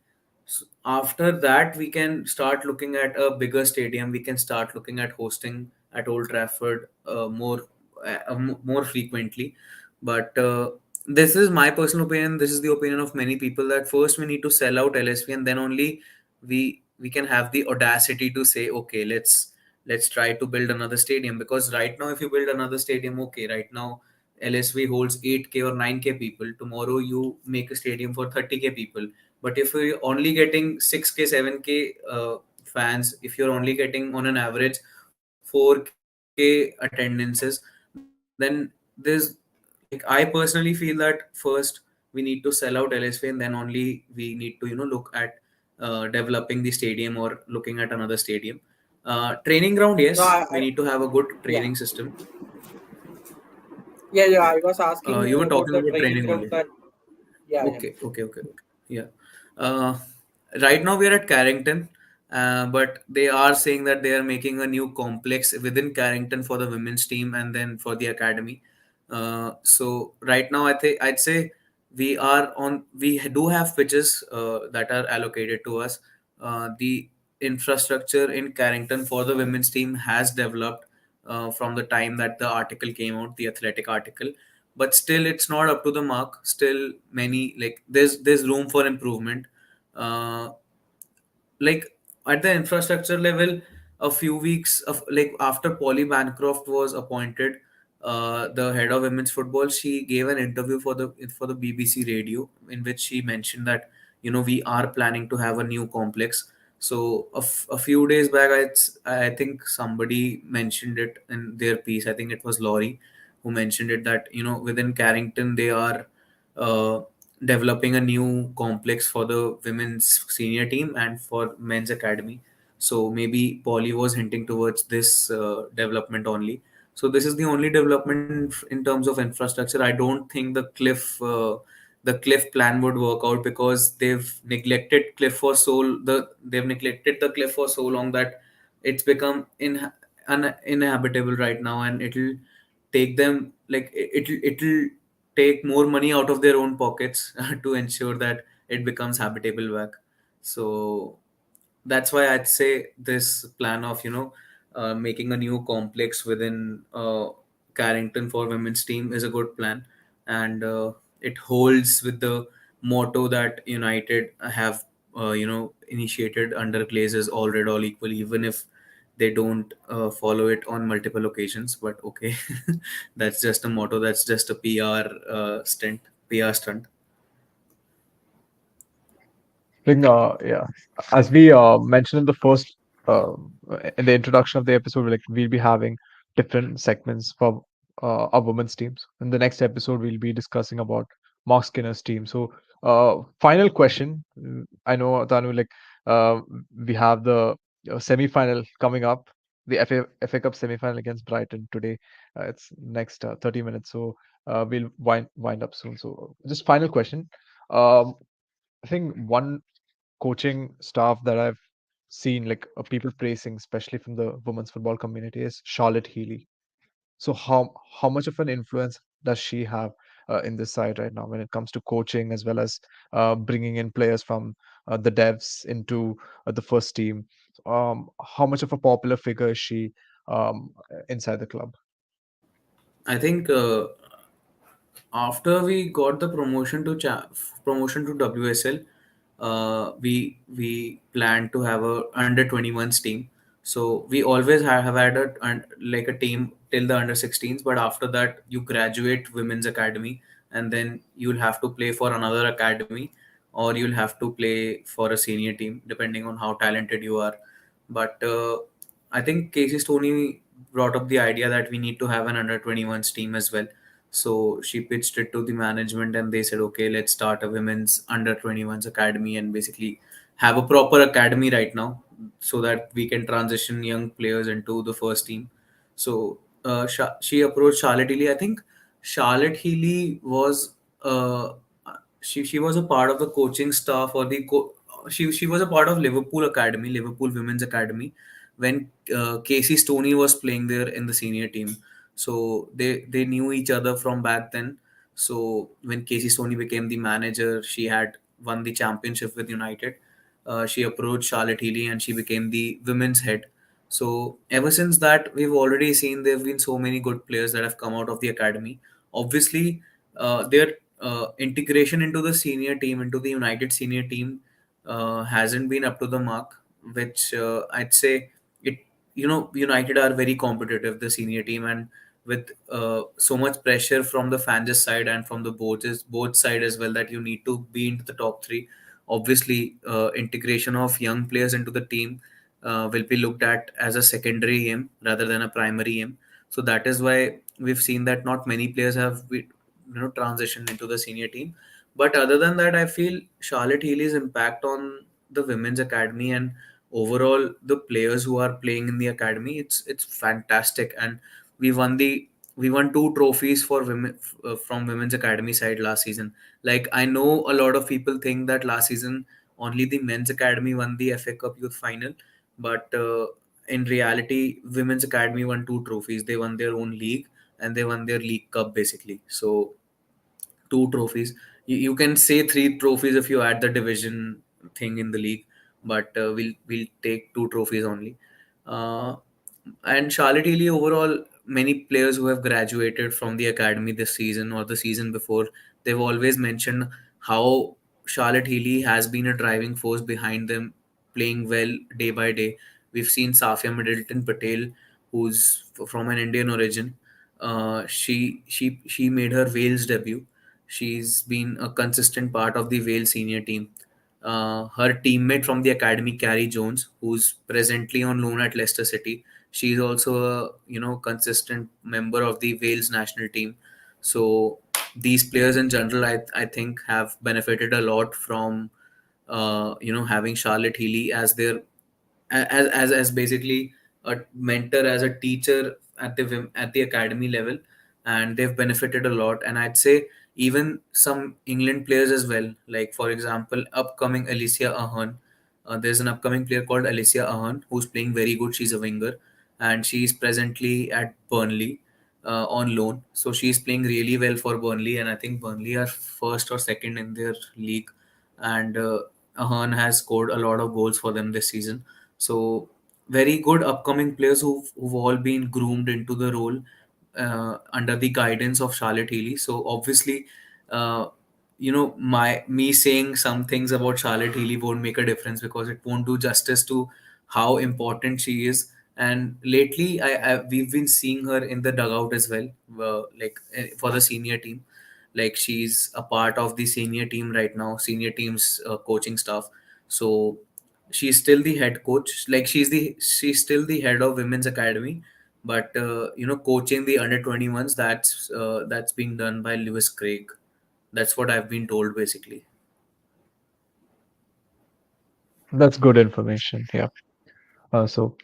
After that, we can start looking at a bigger stadium. We can start looking at hosting at Old Trafford more frequently. But this is my personal opinion. This is the opinion of many people that first we need to sell out LSV, and then only we can have the audacity to say, okay, let's try to build another stadium. Because right now, if you build another stadium, okay, right now LSV holds 8K or 9K people. Tomorrow you make a stadium for 30K people. But if you're only getting 6K, 7K fans, if you're only getting on an average 4K attendances, then there's like, I personally feel that first we need to sell out LSV, and then only we need to look at developing the stadium or looking at another stadium. Training ground, No, yes, we need to have a good yeah, training system. yeah. I was asking You you were about talking the about training training ground only. and yeah. Okay. Yeah. Uh, right now we are at Carrington, but they are saying that they are making a new complex within Carrington for the women's team and then for the academy. So right now, I think I'd say we do have pitches that are allocated to us. The infrastructure in Carrington for the women's team has developed from the time that the article came out, the athletic article, but still it's not up to the mark. Still many, like, there's room for improvement. uh, like, at the infrastructure level, a few weeks of, like, after Polly Bancroft was appointed the head of women's football, she gave an interview for the BBC radio, in which she mentioned that, we are planning to have a new complex. So a few days back, I think somebody mentioned it in their piece. I think it was Laurie who mentioned it, that, within Carrington they are uh, developing a new complex for the women's senior team and for men's academy. So maybe Polly was hinting towards this development only. So this is the only development in terms of infrastructure. I don't think the cliff plan would work out, because they've neglected the cliff for so long that it's become uninhabitable right now, and it'll take them, like, it'll take more money out of their own pockets to ensure that it becomes habitable back. So that's why I'd say this plan of, making a new complex within Carrington for women's team is a good plan, and it holds with the motto that United have initiated under Glazer's all red all equal, even if they don't follow it on multiple occasions. But okay, that's just a motto. That's just a PR stunt. Think, yeah, as we mentioned in the first, uh, in the introduction of the episode, like we'll be having different segments for our women's teams. In the next episode, we'll be discussing about Mark Skinner's team. So, final question. I know, Tanu, like uh, we have the semi-final coming up, the FA Cup semi-final against Brighton today. It's next 30 minutes, so we'll wind up soon. So, just final question. Um, I think one coaching staff that I've seen, like people praising, especially from the women's football community, is Charlotte Healy. So how much of an influence does she have in this side right now when it comes to coaching, as well as bringing in players from the devs into the first team? How much of a popular figure is she inside the club? I think after we got the promotion to WSL, we planned to have a under 21s team. So we always have had like a team till the under 16s, but after that you graduate women's academy, and then you'll have to play for another academy, or you'll have to play for a senior team depending on how talented you are. But I think Casey Stoney brought up the idea that we need to have an under 21s team as well. So she pitched it to the management, and they said, okay, let's start a women's under 21s academy and basically have a proper academy right now, so that we can transition young players into the first team. So she approached Charlotte Healy. I think Charlotte Healy was she was a part of the coaching staff or she was a part of Liverpool Academy, Liverpool Women's Academy, when Casey Stoney was playing there in the senior team. So they knew each other from back then. So when Casey Stoney became the manager, she had won the championship with United. She approached Charlotte Healy and she became the women's head. So ever since that, we've already seen there have been so many good players that have come out of the academy. Obviously, their integration into the senior team, into the United senior team, hasn't been up to the mark. Which I'd say it. United are very competitive, the senior team, and with so much pressure from the fans' side and from the both side as well, that you need to be into the top three. Obviously, integration of young players into the team will be looked at as a secondary aim rather than a primary aim. So that is why we've seen that not many players have transitioned into the senior team. But other than that, I feel Charlotte Healy's impact on the women's academy and overall the players who are playing in the academy, it's fantastic. And we won the we won two trophies for women from women's academy side last season. Like, I know a lot of people think that last season only the men's academy won the FA Cup Youth Final, but in reality, women's academy won two trophies. They won their own league and they won their league cup basically. So two trophies. You can say three trophies if you add the division thing in the league, but we'll take two trophies only. Uh, and Charlotte Healy overall, many players who have graduated from the academy this season or the season before, they've always mentioned how Charlotte Healy has been a driving force behind them playing well day by day. We've seen Safia Middleton Patel, who's from an Indian origin. She made her Wales debut. She's been a consistent part of the Wales senior team. Her teammate from the academy, Carrie Jones, who's presently on loan at Leicester City, she's also a consistent member of the Wales national team. So these players in general, I think, have benefited a lot from having Charlotte Healy as their as basically a mentor, as a teacher at the academy level, and they've benefited a lot. And I'd say even some England players as well, like for example upcoming Alicia Ahern. There's an upcoming player called Alicia Ahern who's playing very good. She's a winger and she's presently at Burnley on loan. So she's playing really well for Burnley, and I think Burnley are first or second in their league. And Ahern has scored a lot of goals for them this season. So very good upcoming players who've all been groomed into the role under the guidance of Charlotte Healy. So obviously, uh, my me saying some things about Charlotte Healy won't make a difference because it won't do justice to how important she is. And lately, we've been seeing her in the dugout as well, for the senior team. Like, she's a part of the senior team right now, senior team's coaching staff. So she's still the head coach. Like, she's still the head of women's academy, but coaching the under 21s, that's being done by Lewis Craig. That's what I've been told basically. That's good information. Yeah. So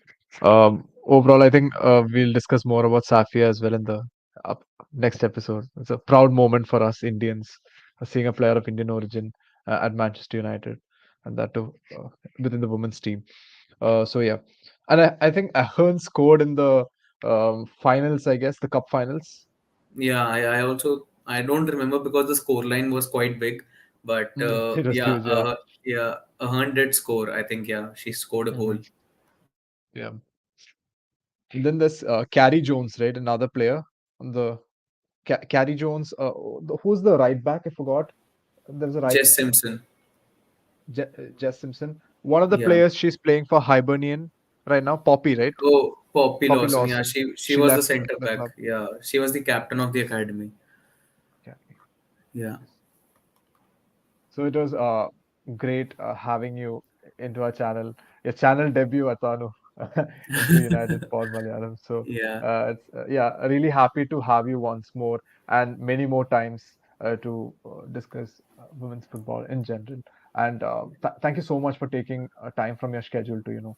overall, I think we'll discuss more about Safia as well in the up next episode. It's a proud moment for us Indians, seeing a player of Indian origin at Manchester United, and that too within the women's team. So yeah, and I think Ahern scored in the finals, I guess, the cup finals. Yeah, I also I don't remember because the score line was quite big, but It was huge, yeah. yeah, Ahern did score. I think, yeah, she scored a goal. Hmm. Yeah. And then there's Carrie Jones, right? Another player on the Carrie Jones. Who's the right back? I forgot. There's a right Jess Simpson. Jess Simpson. One of the Yeah. players she's playing for Hibernian right now, Poppy, right? Oh, Poppy Poppy Lawson. Yeah, Lawson. she She was the left center the back. club. Yeah, she was the captain of the academy. Okay. Yeah. Yes. So it was great having you into our channel. Your channel debut, Atanu, into United Pod Malayalam. So Yeah. it's yeah, really happy to have you once more and many more times to discuss women's football in general. And thank you so much for taking time from your schedule to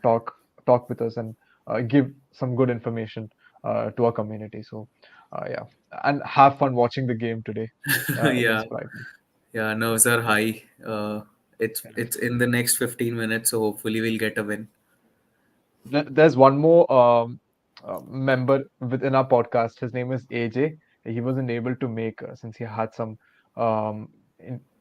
talk with us and give some good information to our community. So yeah, and have fun watching the game today Yeah. against Brighton. Yeah, nerves are high. It's Correct. in the next 15 minutes, so hopefully we'll get a win. There's one more member within our podcast. His name is AJ. He wasn't able to make since he had some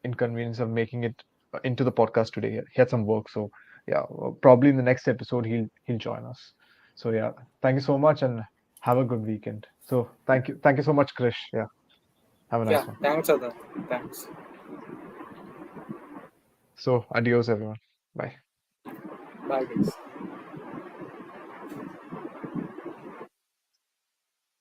inconvenience of making it into the podcast today. He had some work, so yeah, probably in the next episode he'll join us. So yeah, thank you so much and have a good weekend. So thank you so much, Krish. Yeah, have a Yeah, nice one. thanks, Adar. Thanks. So adios, everyone. Bye. Bye, guys.